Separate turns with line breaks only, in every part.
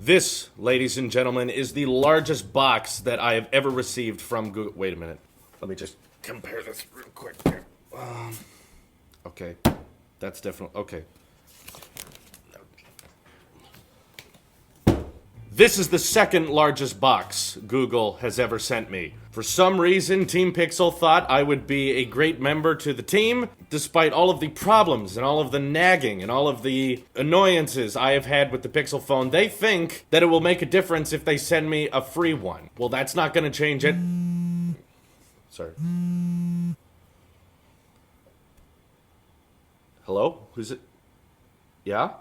This, ladies and gentlemen, is the largest box that I have ever received from Google. Wait a minute. Let me just compare this real quick here. Okay. That's definitely... Okay. This is the second largest box Google has ever sent me. For some reason, teampixel thought I would be a great member to the team, despite all of the problems and all of the nagging and all of the annoyances I have had with the Pixel phone. They think that it will make a difference if they send me a free one. Well, that's not going to change it. Sorry. Hello? Who's it? Yeah?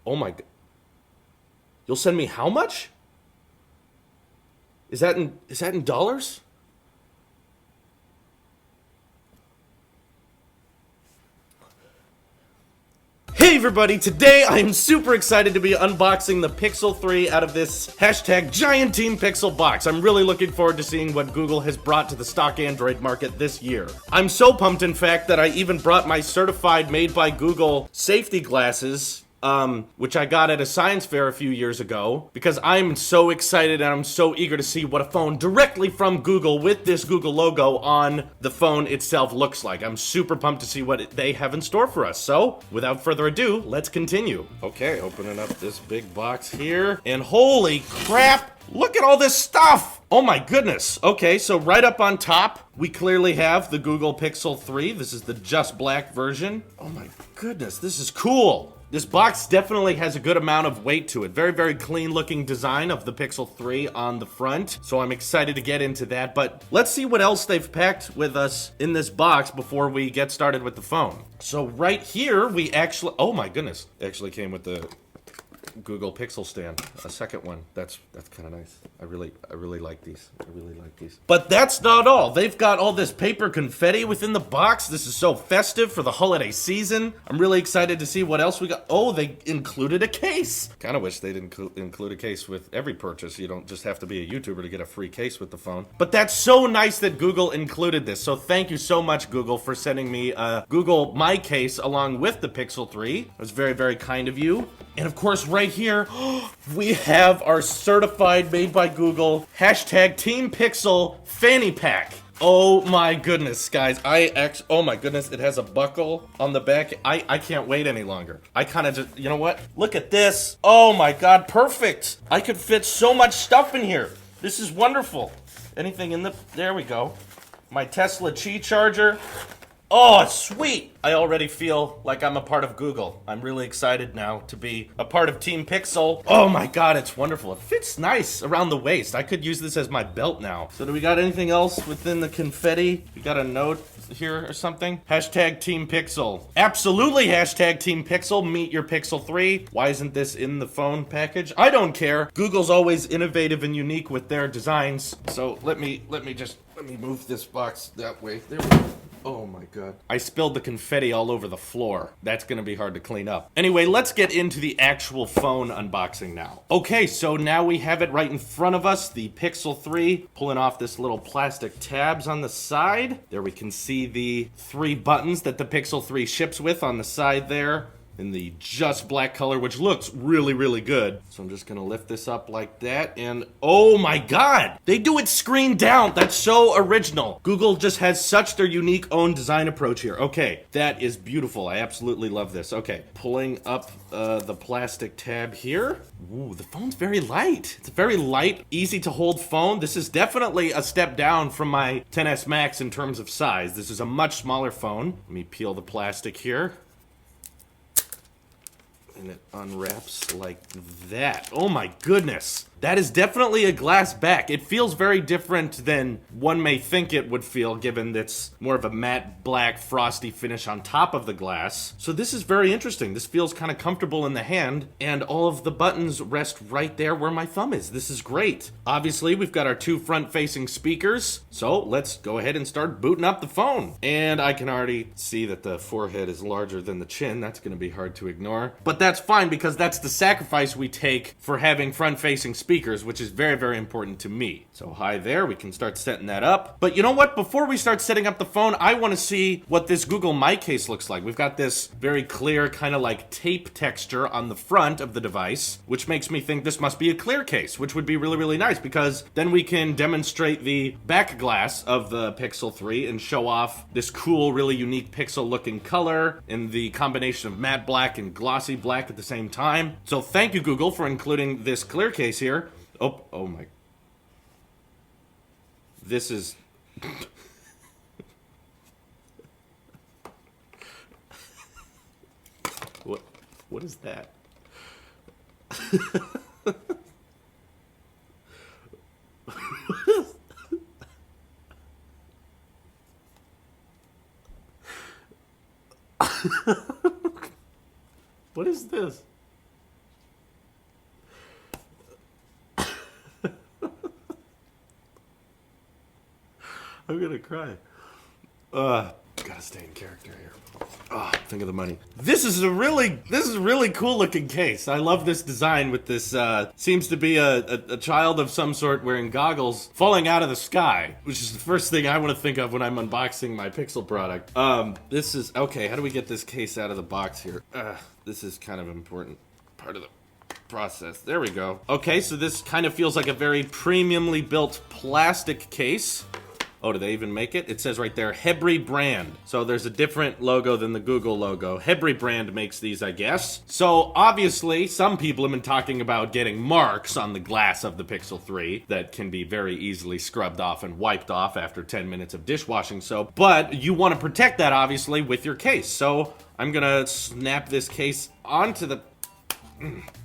Oh my god. You'll send me how much? Is that in dollars? Hey everybody, today I am super excited to be unboxing the Pixel 3 out of this hashtag Giant Team Pixel box. I'm really looking forward to seeing what Google has brought to the stock Android market this year. I'm so pumped, in fact, that I even brought my certified made by Google safety glasses, which I got at a science fair a few years ago, because I'm so excited and I'm so eager to see what a phone directly from Google with this Google logo on the phone itself looks like. I'm super pumped to see what they have in store for us. So, without further ado, let's continue. Okay, opening up this big box here, and holy crap! Look at all this stuff! Oh my goodness. Okay, so right up on top, we clearly have the Google Pixel 3. This is the just black version. Oh my goodness, this is cool. This box definitely has a good amount of weight to it. Very, very clean looking design of the Pixel 3 on the front. So I'm excited to get into that. But let's see what else they've packed with us in this box before we get started with the phone. So right here, we actually... Oh my goodness. Actually came with the Google Pixel stand, a second one. That's kind of nice. I really like these. I really like these. But that's not all. They've got all this paper confetti within the box. This is so festive for the holiday season. I'm really excited to see what else we got. Oh, they included a case. Kind of wish they'd include a case with every purchase. You don't just have to be a YouTuber to get a free case with the phone. But that's so nice that Google included this. So thank you so much, Google, for sending me a Google My Case along with the Pixel 3. It was very, very kind of you. And of course, right here, we have our certified made by Google hashtag Team Pixel fanny pack. Oh my goodness, guys. Oh my goodness, it has a buckle on the back. I can't wait any longer. I kind of just, you know what? Look at this. Oh my God, perfect. I could fit so much stuff in here. This is wonderful. Anything in there we go. My Tesla Qi charger. Oh, sweet! I already feel like I'm a part of Google. I'm really excited now to be a part of Team Pixel. Oh my god, it's wonderful. It fits nice around the waist. I could use this as my belt now. So do we got anything else within the confetti? We got a note here or something? Hashtag Team Pixel. Absolutely hashtag Team Pixel. Meet your Pixel 3. Why isn't this in the phone package? I don't care. Google's always innovative and unique with their designs. So let me move this box that way. There we go. Oh my god. I spilled the confetti all over the floor. That's gonna be hard to clean up. Anyway, let's get into the actual phone unboxing now. Okay, so now we have it right in front of us, the Pixel 3. Pulling off this little plastic tabs on the side. There we can see the 3 buttons that the Pixel 3 ships with on the side there, in the just black color, which looks really, really good. So I'm just gonna lift this up like that, and oh my god! They do it screen down! That's so original! Google just has such their unique own design approach here. Okay, that is beautiful. I absolutely love this. Okay, pulling up the plastic tab here. Ooh, the phone's very light. It's a very light, easy to hold phone. This is definitely a step down from my XS Max in terms of size. This is a much smaller phone. Let me peel the plastic here. And it unwraps like that. Oh my goodness. That is definitely a glass back. It feels very different than one may think it would feel, given it's more of a matte black frosty finish on top of the glass. So this is very interesting. This feels kind of comfortable in the hand, and all of the buttons rest right there where my thumb is. This is great. Obviously, we've got our 2 front-facing speakers, so let's go ahead and start booting up the phone. And I can already see that the forehead is larger than the chin. That's going to be hard to ignore. But that's fine because that's the sacrifice we take for having front-facing speakers, which is very, very important to me. So hi there, we can start setting that up. But you know what? Before we start setting up the phone, I want to see what this Google My Case looks like. We've got this very clear kind of like tape texture on the front of the device, which makes me think this must be a clear case, which would be really, really nice because then we can demonstrate the back glass of the Pixel 3 and show off this cool, really unique Pixel looking color in the combination of matte black and glossy black at the same time. So thank you, Google, for including this clear case here. Oh my. This is... What is that? What is this? I'm gonna cry. Gotta stay in character here. Think of the money. This is a really cool looking case. I love this design with this, seems to be a child of some sort wearing goggles falling out of the sky, which is the first thing I want to think of when I'm unboxing my Pixel product. This is, okay, how do we get this case out of the box here? This is kind of an important part of the process. There we go. Okay, so this kind of feels like a very premiumly built plastic case. Oh, do they even make it? It says right there, Hebri brand. So there's a different logo than the Google logo. Hebri brand makes these, I guess. So obviously, some people have been talking about getting marks on the glass of the Pixel 3 that can be very easily scrubbed off and wiped off after 10 minutes of dishwashing soap. But you want to protect that, obviously, with your case. So I'm gonna snap this case onto the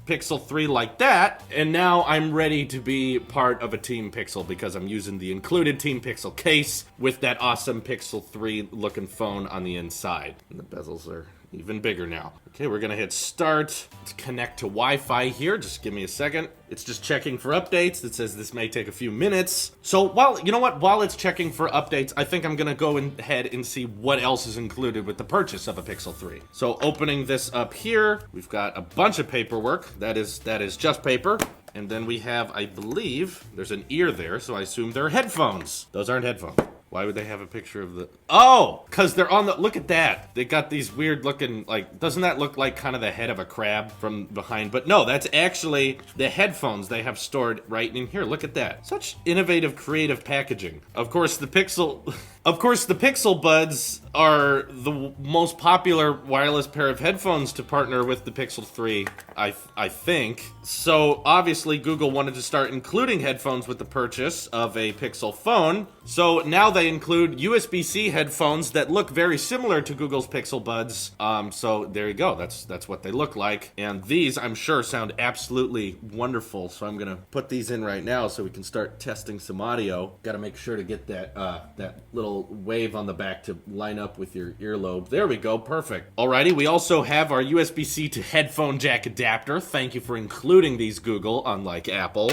Pixel 3 like that, and now I'm ready to be part of a Team Pixel because I'm using the included Team Pixel case with that awesome Pixel 3 looking phone on the inside. And the bezels are even bigger now. Okay, we're gonna hit start. Let's connect to Wi-Fi here. Just give me a second. It's just checking for updates. It says this may take a few minutes. So you know what? While it's checking for updates, I think I'm gonna go ahead and see what else is included with the purchase of a Pixel 3. So opening this up here, we've got a bunch of paperwork. That is just paper. And then we have, I believe, there's an ear there, so I assume they're headphones. Those aren't headphones. Why would they have a picture of the... Oh! Because they're on the... Look at that. They got these weird looking, like... Doesn't that look like kind of the head of a crab from behind? But no, that's actually the headphones they have stored right in here. Look at that. Such innovative, creative packaging. Of course, the Pixel... Of course, the Pixel Buds are the most popular wireless pair of headphones to partner with the Pixel 3, I think. So, obviously, Google wanted to start including headphones with the purchase of a Pixel phone. So, now they include USB-C headphones that look very similar to Google's Pixel Buds. So, there you go. That's what they look like. And these, I'm sure, sound absolutely wonderful. So, I'm going to put these in right now so we can start testing some audio. Got to make sure to get that little wave on the back to line up with your earlobe. There we go, perfect. Alrighty, we also have our USB-C to headphone jack adapter. Thank you for including these, Google, unlike Apple.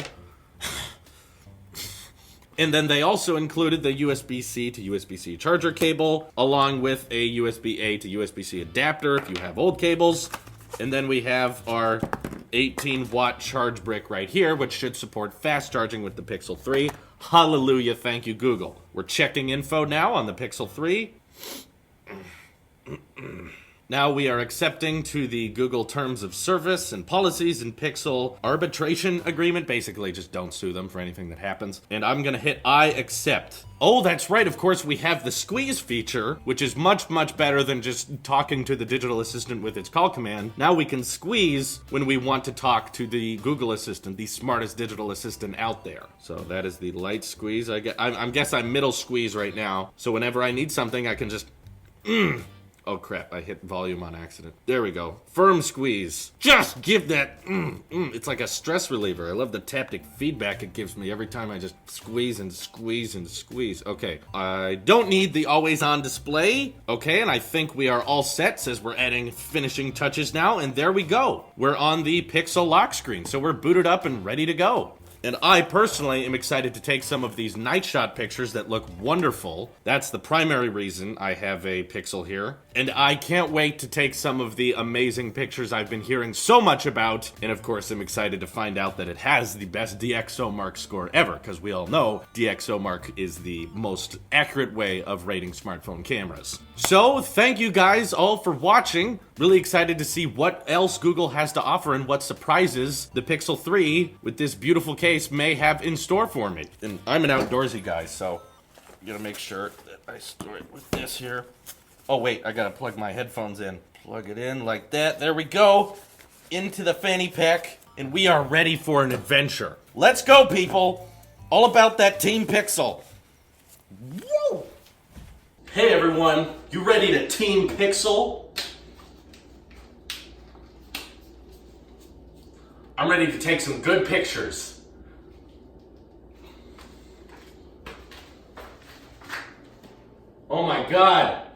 And then they also included the USB-C to USB-C charger cable, along with a USB-A to USB-C adapter if you have old cables. And then we have our 18-watt charge brick right here, which should support fast charging with the Pixel 3. Hallelujah, thank you, Google. We're checking info now on the Pixel 3. Now we are accepting to the Google Terms of Service and Policies and Pixel Arbitration Agreement. Basically, just don't sue them for anything that happens. And I'm gonna hit I accept. Oh, that's right, of course we have the squeeze feature, which is much, much better than just talking to the digital assistant with its call command. Now we can squeeze when we want to talk to the Google Assistant, the smartest digital assistant out there. So that is the light squeeze. I guess I'm middle squeeze right now. So whenever I need something, I can just... Oh crap, I hit volume on accident. There we go. Firm squeeze. Just give that, It's like a stress reliever. I love the taptic feedback it gives me every time I just squeeze and squeeze and squeeze. Okay, I don't need the always on display. Okay, and I think we are all set, says we're adding finishing touches now, and there we go. We're on the Pixel lock screen, so we're booted up and ready to go. And I personally am excited to take some of these night shot pictures that look wonderful. That's the primary reason I have a Pixel here. And I can't wait to take some of the amazing pictures I've been hearing so much about. And of course, I'm excited to find out that it has the best DxOMark score ever, because we all know DxOMark is the most accurate way of rating smartphone cameras. So, thank you guys all for watching. Really excited to see what else Google has to offer and what surprises the Pixel 3 with this beautiful case may have in store for me. And I'm an outdoorsy guy, so I'm gonna make sure that I store it with this here. Oh wait, I gotta plug my headphones in. Plug it in like that, there we go. Into the fanny pack, and we are ready for an adventure. Let's go, people! All about that teampixel. Woo! Hey everyone, you ready to teampixel? I'm ready to take some good pictures. Oh my god.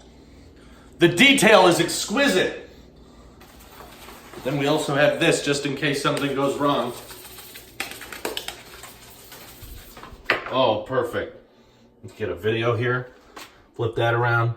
The detail is exquisite. Then we also have this just in case something goes wrong. Oh, perfect. Let's get a video here. Flip that around.